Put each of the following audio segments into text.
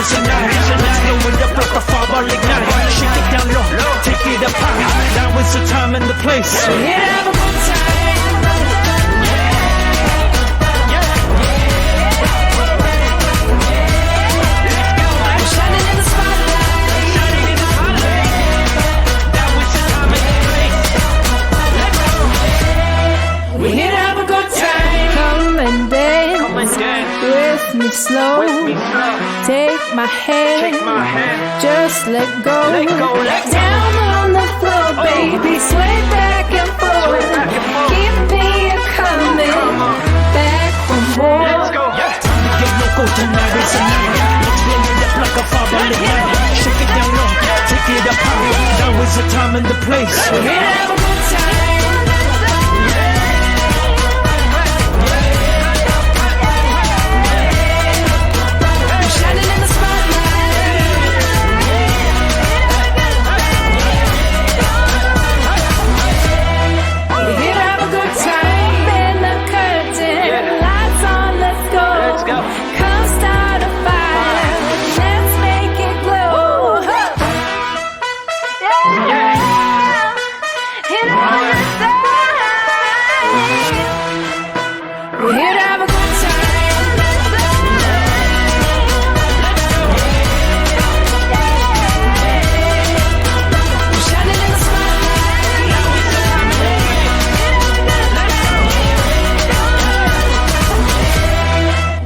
is a night. Let's blow it up like a fireball ignite. Shake it down low, take it up high. Now is the time and the place. We're here to have a good time. We're here to have a good time. Come and dance with me slow. Take my hand, just let go. Down on the floor, baby, sway back and forth. Keep me coming back for more. Let's go. Time to get loco, tonight is a night. Let's blow it up like a fireball ignite. Shake it down low, take it up high. Now is the time and the place.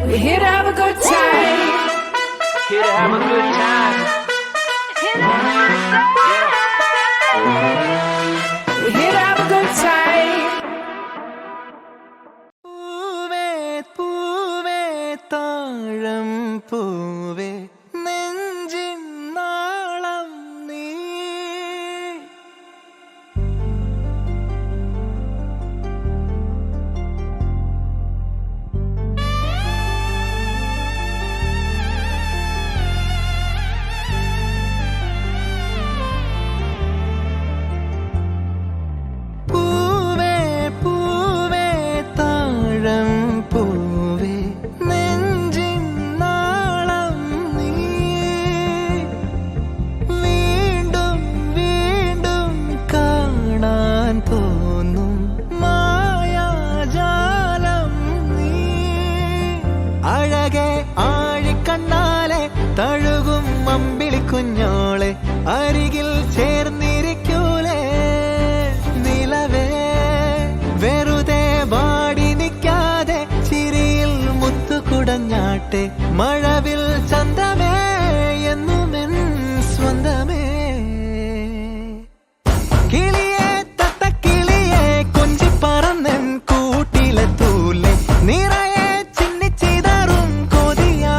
We're here to have a good time. Here to have a good time. We're here to have a good time. പൂവേ പൂവേ താഴം പൂവേ നെഞ്ചിൻ നാളം നീ തഴുകും അമ്പിളിക്കുഞ്ഞോളെ അരികിൽ ചേർന്നിരിക്കൂലേ നിലവേ വെറുതെ വാടി നിൽക്കാതെ ചിരിയിൽ മുത്തുകുടഞ്ഞാട്ടെ മഴവിൽ ചന്തമേ എന്നുമെൻ സ്വന്തമേ കിളിയെ തത്തക്കിളിയെ കൊഞ്ചി പറന്നെൻ കൂട്ടിലെ തൂലെ നിറയെ ചിന്നിച്ചിതറും കൊതിയാ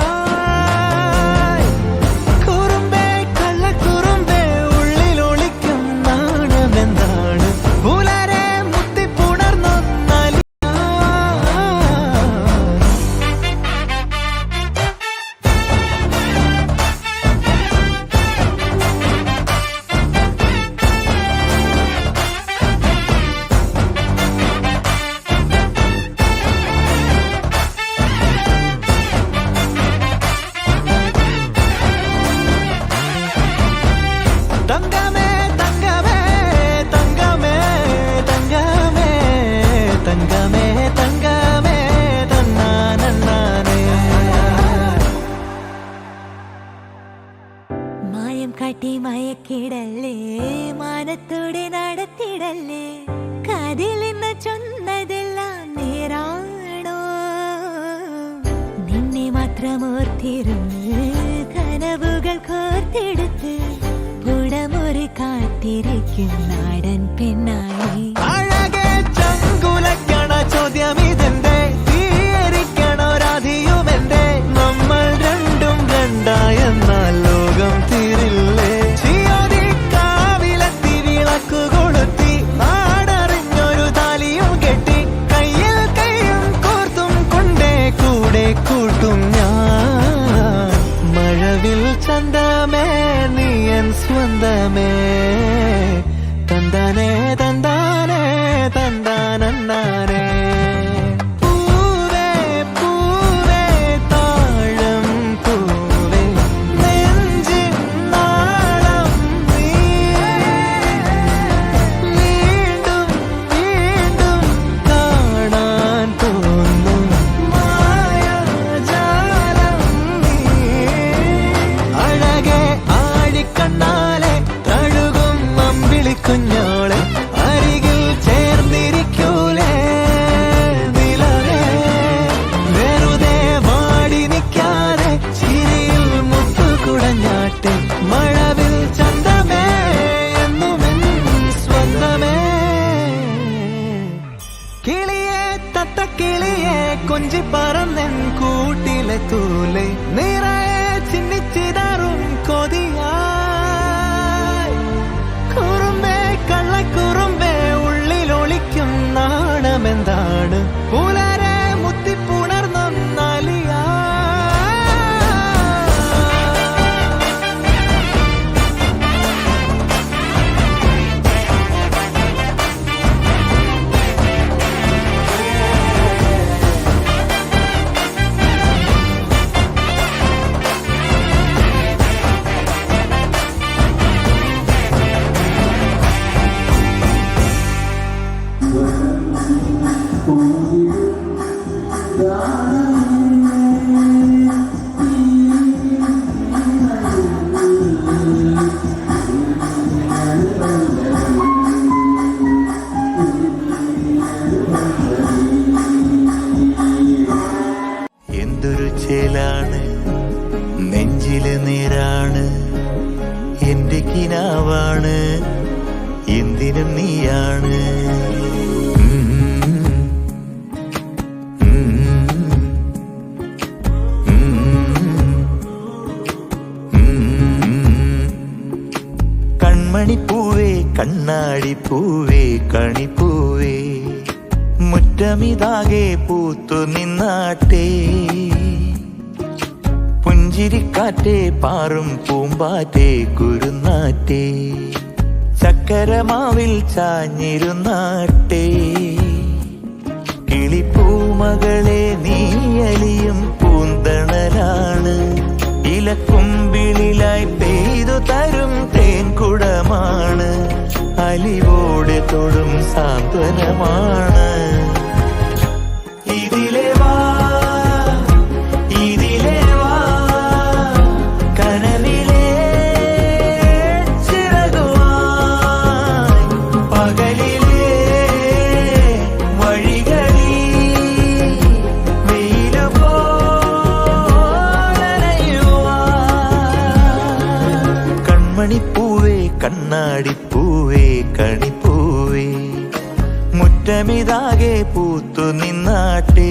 കാട്ടി മയക്കിടല്ലേ മാനത്തോടെ നടത്തിടല്ലേ കതിലിന്ന് ചൊന്നതെല്ലാം നേരാണോ നിന്നെ മാത്രം ഓർത്തിരുന്ന് കനവുകൾ കോർത്തെടുത്ത് പുടമുറി കാത്തിരിക്കും നാടൻ പെണ്ണായി അഴകെ ചങ്കുലക്കണ ചോദ്യം ഇതെന്റെ തീയരിക്കണോ രാധിയുമെന്റെ നമ്മൾ രണ്ടും രണ്ടായെന്നാൽ ലോകം തീരില്ലേ ചിയോതി കാവിലെത്തി വിളക്കു കൊളുത്തി നാടറിഞ്ഞൊരു താലിയും കെട്ടി കയ്യിൽ കൈയും കോർത്തും കൊണ്ടേ കൂടെ കൂട്ടും ഞാൻ മഴവിൽ ചന്തമേ നീ എൻ സ്വന്തമേ തന്താനേ തന്താ കിളിയെ തത്തക്കിളിയെ കൊഞ്ചി പറന്നൻ കൂട്ടിലെ തൂലെ നിറയെ ചിന്നിച്ചിതാറും കൊതിയായി കുറുമ്പേ കള്ളക്കുറുമ്പേ ഉള്ളിലൊളിക്കും നാണമെന്താണ് പുലരെ മുത്തിപ്പുണർന്നൊന്നാലിയാ എന്തൊരു ചേലാണ് നെഞ്ചില് നീരാണ് എന്റെ കിനാവാണ് എന്തിനും നീയാണ് കൺമണിപ്പൂവേ കണ്ണാടിപ്പൂവേ കണിപ്പൂവേ മുറ്റമിതാകെ പൂത്തു നിന്നാട്ടെ പുഞ്ചിരിക്കാറ്റേ പാറും പൂമ്പാറ്റേ കുരുന്നാറ്റേ ചക്കരമാവിൽ ചാഞ്ഞിരുന്നാട്ടെ കിളിപ്പൂമകളെ നീയലിയും പൂന്തണലാണ് ഇലക്കുമ്പിളിലായി പെയ്തു തരും തേൻകുടമാണ് അലിവോടെ തൊടും സാന്ത്വനമാണ് ഇതിലെ വാ ഇതിലെ വാ കനവിലെ ചിറകുവായി പകലിലെ വഴികളിൽ വെയിലു പോലനയുവാൻ കൺമണിപ്പൂവേ കണ്ണാടിപ്പൂവേ കണിപ്പൂവേ മുറ്റമിതാകെ പൂത്തു നിന്നാട്ടെ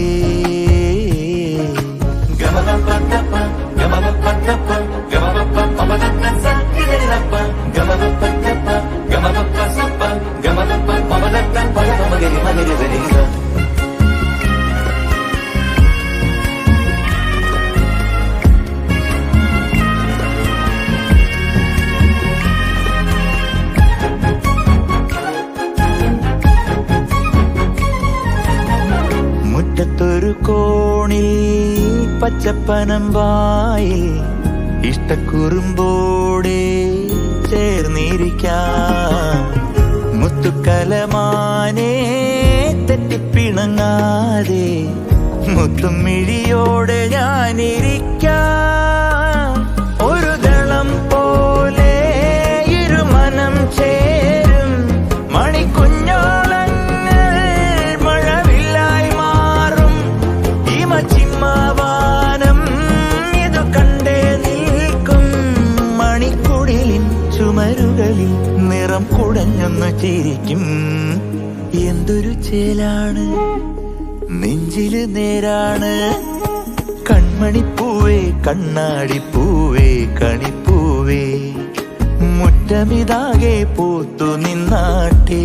മുറ്റത്തൊരു കോണിൽ പച്ചപ്പനമ്പായിൽ ഇഷ്ടക്കുറുമ്പോടെ ചേർന്നിരിക്കാം മുത്തുക്കലമാനെ തെറ്റിപ്പിണങ്ങാതെ മുത്തും മിഴിയോടെ ഞാനിരിക്കാം ഒരു ദളം പോലെ ഇരുമനം ചേരും മണിക്കുഞ്ഞോളങ്ങൾ മഴവില്ലായി മാറും ഹിമചിമ്മാവാനം ഇതു കണ്ടേ നിൽക്കും മണിക്കുടിലിൻ ചുമരുകളിൽ നിറം കുടഞ്ഞൊന്നു ചിരിക്കും എന്തൊരു ചേലാണ് നെഞ്ചില് നേരാണ് കൺമണിപ്പൂവേ കണ്ണാടിപ്പൂവേ കണിപ്പൂവേ മുറ്റമിതാകെ പൂത്തു നിന്നാട്ടേ